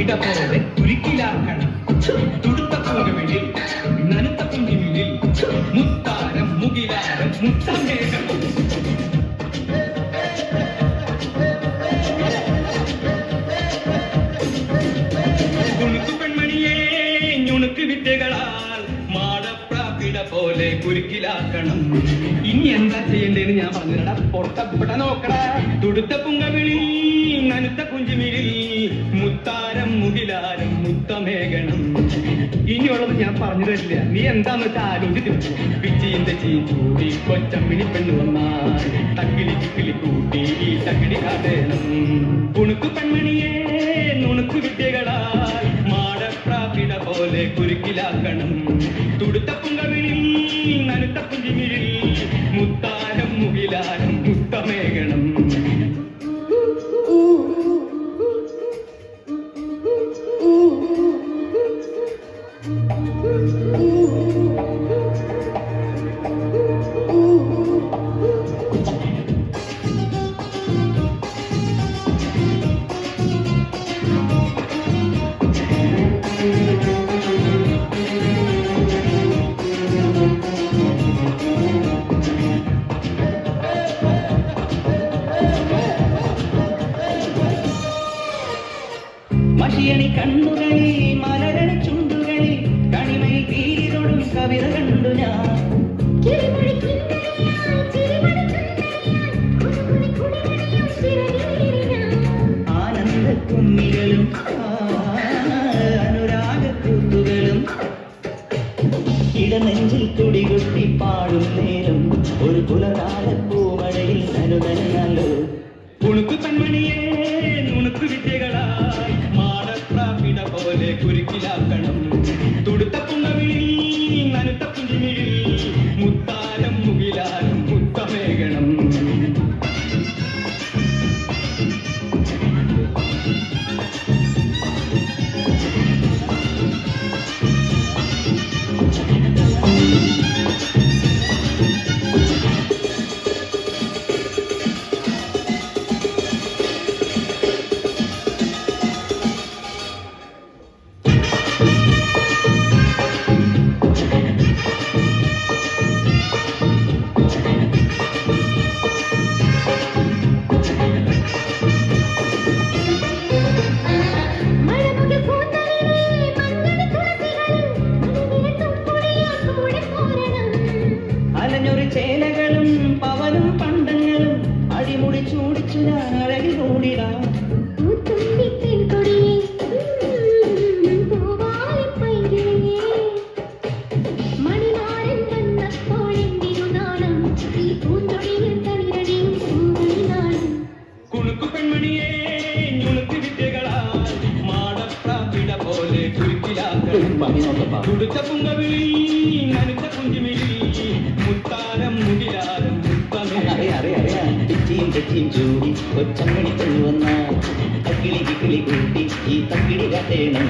പ്രാപിട പോലെ കുരുക്കിലാക്കണം തുടുത്ത പൂങ്കവിളിൽ നനുത്ത കുഞ്ഞിമിഴിൽ മുത്താരം മുകിലാരം മുത്തമേകം കുണുക്കു പെൺമണിയെ ഞുണുക്ക് വിദ്യകളാൽ മാടപ്രാപിട പോലെ കുരുക്കിലാക്കണം. ഇനി എന്താ ചെയ്യേണ്ടതെന്ന് ഞാൻ പറഞ്ഞിടാ. പൊട്ടപ്പെട്ട നോക്കടാ. തുടുത്ത പുങ്കവിളിൽ നനുത്ത കുഞ്ചിമിഴിൽ മുത്താരം മുകിലാരം മുത്തമേകണം. ഇനിയുള്ളത് ഞാൻ പറഞ്ഞു തരില്ല. നീ എന്താന്ന് വെച്ചാൽ ആലോചിച്ചു. പിച്ചിന്റെ ചീച്ചൂടി കൊച്ചമ്മിണി പെണ്ണു വന്നാൽ തക്കിളി കിക്കിളി കൂട്ടി തക്കിടി കാട്ടേണം. കുണുക്കു പെൺമണിയെ നുണുക്കു വിദ്യകളാൽ മാടപ്രാപിട പോലെ കുരുക്കിലാക്കണം. തുടുത്ത പുങ്കവിളിൽ നനുത്ത കുഞ്ചിമിഴിൽ മുത്താരം മുകിലാരം മുത്തമേകണം. മഷിയണി കണ്ണുകളിൽ മലരണി ചുണ്ടുകളിൽ കണിമയിൽ തീരിതൊടും കവിത കണ്ടു ഞാൻ. ആനന്ദ കുമ്മികളും അനുരാഗക്കൂത്തുകളും ഇടനെഞ്ചിൽ തുടികൊട്ടി പാടും നേരം ഒരു പുലകാല പൂമഴയിൽ നനുനല്ലോ. കുണുക്കു പെൺമണിയെ നുണുക്കു വിദ്യകളായി മാടപ്രാപിട പോലെ കുരുക്കിലാക്കണം. തുടുത്ത പുങ്കവിളിൽ നനുത്ത കുഞ്ചിമിഴിൽ മുത്താരം മുകിലാരം മുത്തമേകണം. അലഞ്ഞൊരു ചേലകളും പവനും പണ്ടങ്ങളും അടിമുടി ചൂടിച്ചു ഞാൻ അഴകി കൂടിടാം. കുണുക്കു പെൺമണിയെ ഞുണുക്ക് വിദ്യകളാൽ മാടപ്രാപിട പോലെ കുരുക്കിലാക്കണം. തുടുത്ത പുങ്കവിളി നനുത്ത കുഞ്ചിമിഴി മുത്താരം മുകിലാരം മുത്തമേകണം. ചൂടി കൊച്ചമ്മണി പെണ്ണു വന്നാൽ തക്കിളി കിക്കിളി കൂട്ടി ഈ തക്കിടി കാട്ടേണം.